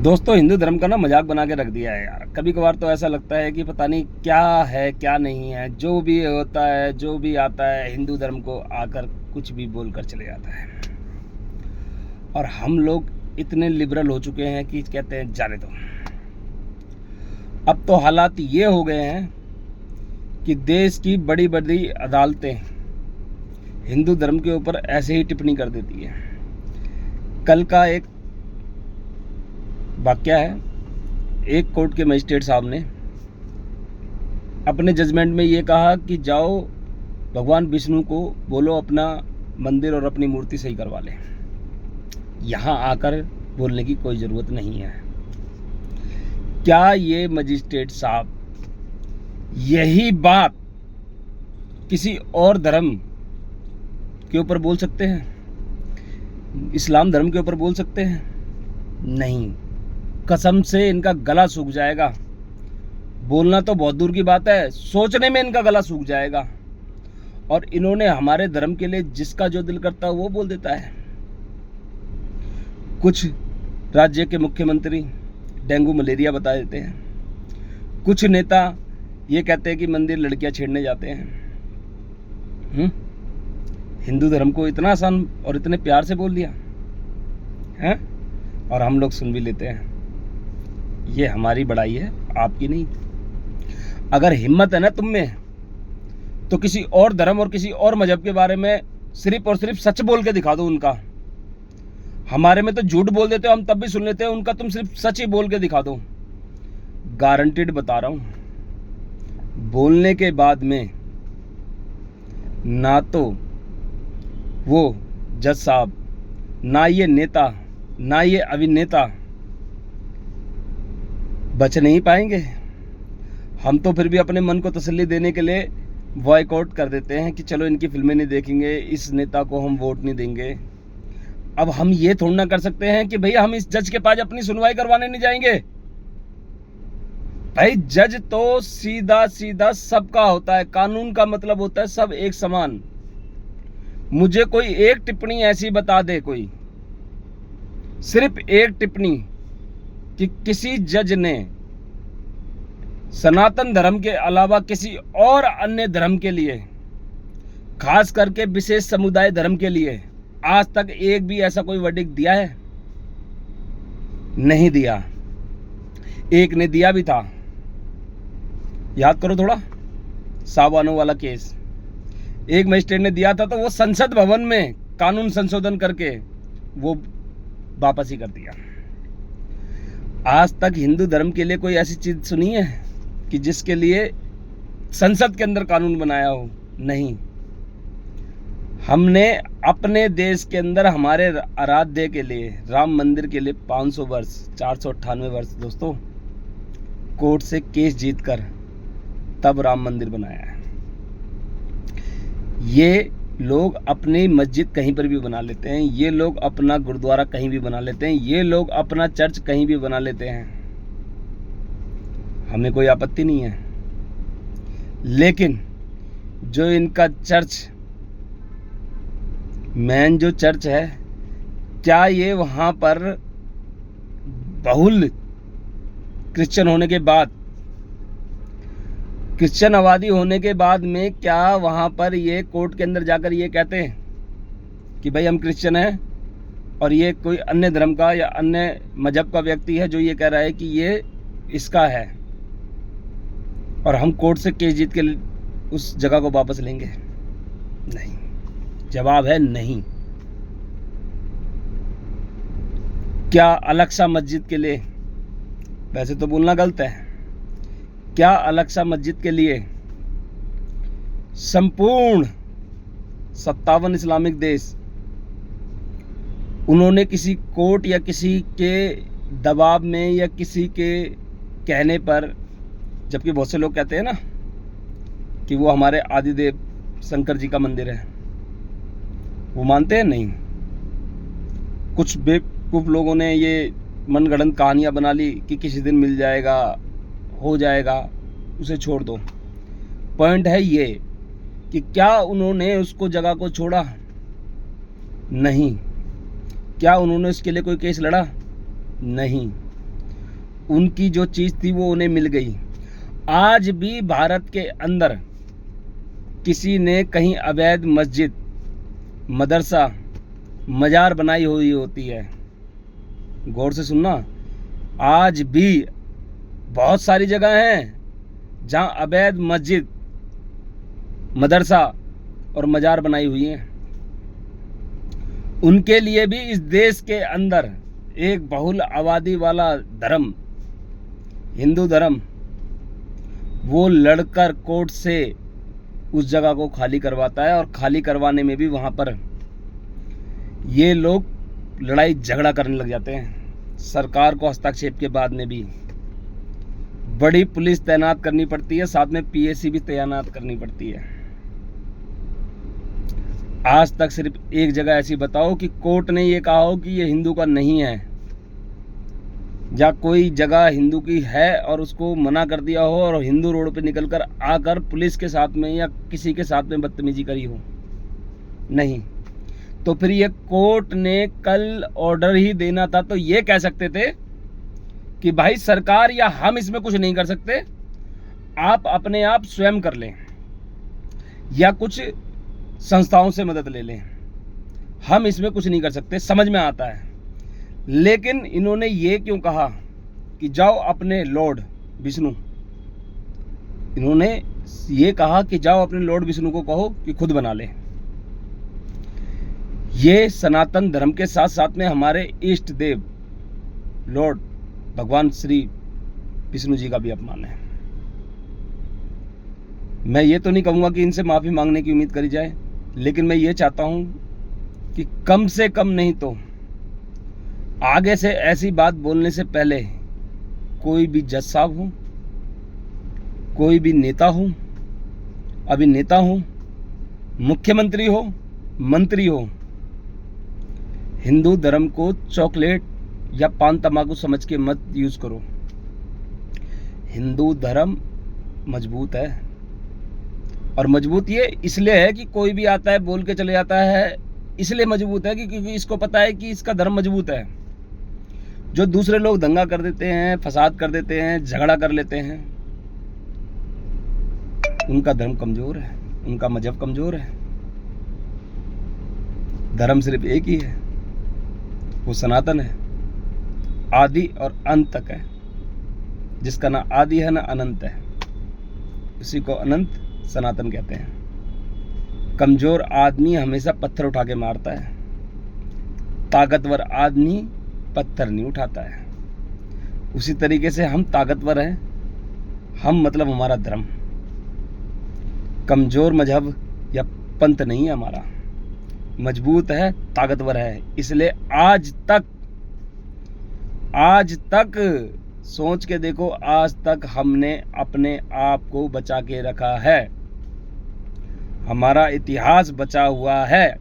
दोस्तों, हिंदू धर्म का ना मजाक बना के रख दिया है यार। कभी कभार तो ऐसा लगता है कि पता नहीं क्या है क्या नहीं है। जो भी होता है, जो भी आता है, हिंदू धर्म को आकर कुछ भी बोलकर चले जाता है। और हम लोग इतने लिबरल हो चुके हैं कि कहते हैं जाने दो। अब तो हालात ये हो गए हैं कि देश की बड़ी बड़ी अदालतें हिंदू धर्म के ऊपर ऐसे ही टिप्पणी कर देती है। कल का एक वाकया है। एक कोर्ट के मजिस्ट्रेट साहब ने अपने जजमेंट में ये कहा कि जाओ भगवान विष्णु को बोलो अपना मंदिर और अपनी मूर्ति सही करवा ले। यहाँ आकर बोलने की कोई ज़रूरत नहीं है। क्या ये मजिस्ट्रेट साहब यही बात किसी और धर्म के ऊपर बोल सकते हैं? इस्लाम धर्म के ऊपर बोल सकते हैं? नहीं, कसम से इनका गला सूख जाएगा। बोलना तो बहुत दूर की बात है, सोचने में इनका गला सूख जाएगा। और इन्होंने हमारे धर्म के लिए जिसका जो दिल करता है वो बोल देता है। कुछ राज्य के मुख्यमंत्री डेंगू मलेरिया बता देते हैं। कुछ नेता ये कहते हैं कि मंदिर लड़कियां छेड़ने जाते हैं। हिंदू धर्म को इतना आसान और इतने प्यार से बोल दिया है, और हम लोग सुन भी लेते हैं। ये हमारी बड़ाई है, आपकी नहीं। अगर हिम्मत है ना तुम में, तो किसी और धर्म और किसी और मजहब के बारे में सिर्फ और सिर्फ सच बोल के दिखा दो उनका। हमारे में तो झूठ बोल देते हो, हम तब भी सुन लेते हैं। उनका तुम सिर्फ सच ही बोल के दिखा दो। गारंटीड बता रहा हूं, बोलने के बाद में ना तो वो जज साहब, ना ये नेता, ना ये अभिनेता बच नहीं पाएंगे। हम तो फिर भी अपने मन को तसल्ली देने के लिए बॉयकॉट कर देते हैं कि चलो इनकी फिल्में नहीं देखेंगे, इस नेता को हम वोट नहीं देंगे। अब हम ये थोड़ा ना कर सकते हैं कि भैया हम इस जज के पास अपनी सुनवाई करवाने नहीं जाएंगे। भाई जज तो सीधा सीधा सबका होता है। कानून का मतलब होता है सब एक समान। मुझे कोई एक टिप्पणी ऐसी बता दे, कोई सिर्फ एक टिप्पणी कि किसी जज ने सनातन धर्म के अलावा किसी और अन्य धर्म के लिए, खास करके विशेष समुदाय धर्म के लिए, आज तक एक भी ऐसा कोई वर्डिक्ट दिया है? नहीं दिया। एक ने दिया भी था, याद करो थोड़ा, सावानो वाला केस। एक मजिस्ट्रेट ने दिया था तो वो संसद भवन में कानून संशोधन करके वो वापस ही कर दिया। आज तक हिंदू धर्म के लिए कोई ऐसी चीज सुनी है कि जिसके लिए संसद के अंदर कानून बनाया हो? नहीं। हमने अपने देश के अंदर हमारे आराध्य के लिए, राम मंदिर के लिए 500 वर्ष, 498 वर्ष दोस्तों, कोर्ट से केस जीतकर तब राम मंदिर बनाया है। ये लोग अपनी मस्जिद कहीं पर भी बना लेते हैं। ये लोग अपना गुरुद्वारा कहीं भी बना लेते हैं। ये लोग अपना चर्च कहीं भी बना लेते हैं। हमें कोई आपत्ति नहीं है। लेकिन जो इनका चर्च, मेन जो चर्च है, क्या ये वहां पर बहुल क्रिश्चियन होने के बाद, क्रिश्चियन आबादी होने के बाद में, क्या वहाँ पर ये कोर्ट के अंदर जाकर ये कहते हैं कि भाई हम क्रिश्चियन हैं और ये कोई अन्य धर्म का या अन्य मजहब का व्यक्ति है जो ये कह रहा है कि ये इसका है, और हम कोर्ट से केस जीत के उस जगह को वापस लेंगे? नहीं। जवाब है नहीं। क्या अलग-सा मस्जिद के लिए, वैसे तो बोलना गलत है, क्या अलग-सा मस्जिद के लिए संपूर्ण 57 इस्लामिक देश, उन्होंने किसी कोर्ट या किसी के दबाव में या किसी के कहने पर, जबकि बहुत से लोग कहते हैं ना कि वो हमारे आदिदेव शंकर जी का मंदिर है, वो मानते हैं? नहीं। कुछ बेवकूफ लोगों ने ये मनगढ़ंत कहानियां बना ली कि किसी दिन मिल जाएगा, हो जाएगा, उसे छोड़ दो। पॉइंट है ये कि क्या उन्होंने उसको जगह को छोड़ा? नहीं। क्या उन्होंने इसके लिए कोई केस लड़ा? नहीं। उनकी जो चीज़ थी वो उन्हें मिल गई। आज भी भारत के अंदर किसी ने कहीं अवैध मस्जिद, मदरसा, मजार बनाई हुई होती है, गौर से सुनना, आज भी बहुत सारी जगह हैं जहां अवैध मस्जिद, मदरसा और मजार बनाई हुई हैं। उनके लिए भी इस देश के अंदर एक बहुल आबादी वाला धर्म, हिंदू धर्म, वो लड़कर कोर्ट से उस जगह को खाली करवाता है, और खाली करवाने में भी वहाँ पर ये लोग लड़ाई झगड़ा करने लग जाते हैं। सरकार को हस्तक्षेप के बाद में भी बड़ी पुलिस तैनात करनी पड़ती है, साथ में पीएसी भी तैनात करनी पड़ती है। आज तक सिर्फ एक जगह ऐसी बताओ कि कोर्ट ने ये कहा हो कि ये हिंदू का नहीं है, या कोई जगह हिंदू की है और उसको मना कर दिया हो और हिंदू रोड पे निकलकर आकर पुलिस के साथ में या किसी के साथ में बदतमीजी करी हो? नहीं। तो फिर ये कोर्ट ने कल ऑर्डर ही देना था, तो ये कह सकते थे कि भाई सरकार या हम इसमें कुछ नहीं कर सकते, आप अपने आप स्वयं कर लें या कुछ संस्थाओं से मदद ले लें, हम इसमें कुछ नहीं कर सकते, समझ में आता है। लेकिन इन्होंने ये क्यों कहा कि जाओ अपने लॉर्ड विष्णु, इन्होंने ये कहा कि जाओ अपने लॉर्ड विष्णु को कहो कि खुद बना ले। ये सनातन धर्म के साथ साथ में हमारे इष्ट देव लॉर्ड भगवान श्री विष्णु जी का भी अपमान है। मैं ये तो नहीं कहूँगा कि इनसे माफ़ी मांगने की उम्मीद करी जाए, लेकिन मैं ये चाहता हूँ कि कम से कम नहीं तो आगे से ऐसी बात बोलने से पहले कोई भी जज साहब हो, कोई भी नेता हो, अभिनेता हो, मुख्यमंत्री हो, मंत्री हो, हिंदू धर्म को चॉकलेट या पान तंबाकू समझ के मत यूज करो। हिंदू धर्म मजबूत है, और मजबूत ये इसलिए है कि कोई भी आता है बोल के चले जाता है, इसलिए मजबूत है कि क्योंकि इसको पता है कि इसका धर्म मजबूत है। जो दूसरे लोग दंगा कर देते हैं, फसाद कर देते हैं, झगड़ा कर लेते हैं, उनका धर्म कमजोर है, उनका मजहब कमजोर है। धर्म सिर्फ एक ही है, वो सनातन है, आदि और अंत तक है, जिसका ना आदि है ना अनंत है, उसी को अनंत सनातन कहते हैं। कमजोर आदमी हमेशा पत्थर उठा के मारता है, ताकतवर आदमी पत्थर नहीं उठाता है। उसी तरीके से हम ताकतवर हैं, हम मतलब हमारा धर्म, कमजोर मजहब या पंथ नहीं है हमारा, मजबूत है, ताकतवर है। इसलिए आज तक सोच के देखो, आज तक हमने अपने आप को बचा के रखा है, हमारा इतिहास बचा हुआ है,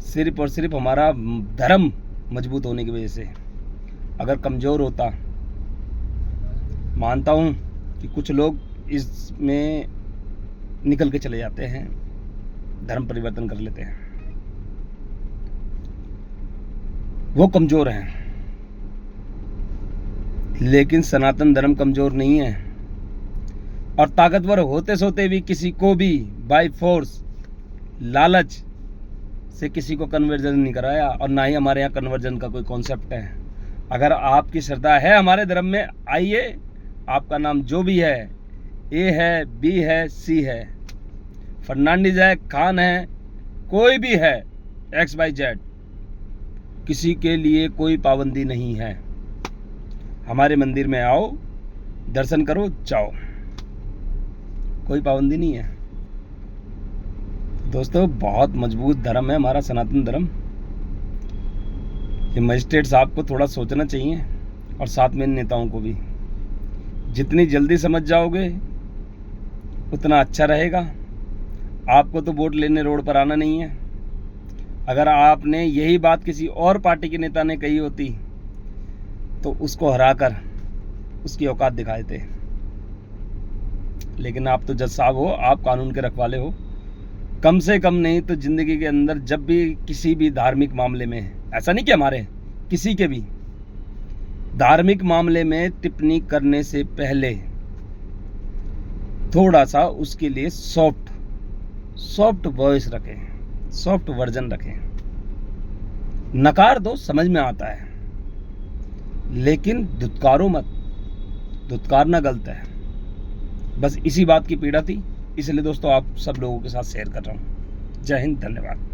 सिर्फ और सिर्फ हमारा धर्म मजबूत होने की वजह से। अगर कमज़ोर होता, मानता हूँ कि कुछ लोग इसमें निकल के चले जाते हैं, धर्म परिवर्तन कर लेते हैं, वो कमज़ोर हैं, लेकिन सनातन धर्म कमज़ोर नहीं है। और ताकतवर होते सोते भी किसी को भी बाय फोर्स, लालच से किसी को कन्वर्जन नहीं कराया, और ना ही हमारे यहाँ कन्वर्जन का कोई कॉन्सेप्ट है। अगर आपकी श्रद्धा है हमारे धर्म में, आइए, आपका नाम जो भी है, ए है, बी है, सी है, फर्नांडिस है, खान है, कोई भी है, XYZ, किसी के लिए कोई पाबंदी नहीं है। हमारे मंदिर में आओ, दर्शन करो, जाओ, कोई पाबंदी नहीं है। दोस्तों, बहुत मजबूत धर्म है हमारा सनातन धर्म। ये मजिस्ट्रेट साहब को थोड़ा सोचना चाहिए, और साथ में नेताओं को भी। जितनी जल्दी समझ जाओगे उतना अच्छा रहेगा। आपको तो वोट लेने रोड पर आना नहीं है। अगर आपने यही बात किसी और पार्टी के नेता ने कही होती तो उसको हराकर उसकी औकात दिखाए थे, लेकिन आप तो जज साहब हो, आप कानून के रखवाले हो। कम से कम नहीं तो ज़िंदगी के अंदर जब भी किसी भी धार्मिक मामले में, ऐसा नहीं कि हमारे, किसी के भी, धार्मिक मामले में टिप्पणी करने से पहले थोड़ा सा उसके लिए सॉफ्ट वॉइस रखें, सॉफ्ट वर्जन रखें। नकार दो, समझ में आता है, लेकिन धुतकारो मत। धुतकारना गलत है। बस इसी बात की पीड़ा थी, इसलिए दोस्तों आप सब लोगों के साथ शेयर कर रहा हूँ। जय हिंद, धन्यवाद।